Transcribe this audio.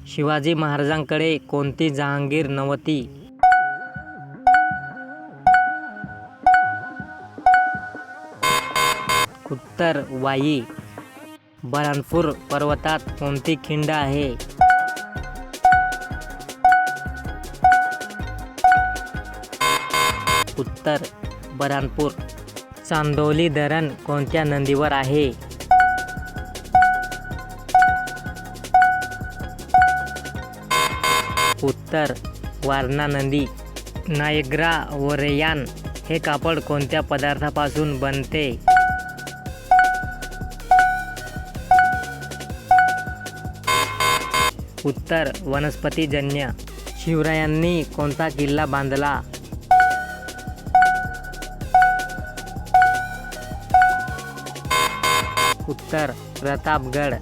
शिवाजी महाराजांकडे कोणती जहांगीर नव्हती? उत्तर वाई. बऱ्हाणपूर पर्वतात कोणती खिंड आहे? उत्तर बऱ्हाणपूर. चांदोली धरण कोणत्या नदीवर आहे? उत्तर वारणा नदी. नायग्रा व रेयान हे कापड कोणत्या पदार्थापासून बनते? उत्तर वनस्पतीजन्य. शिवरायांनी कोणता किल्ला बांधला? उत्तर प्रतापगड.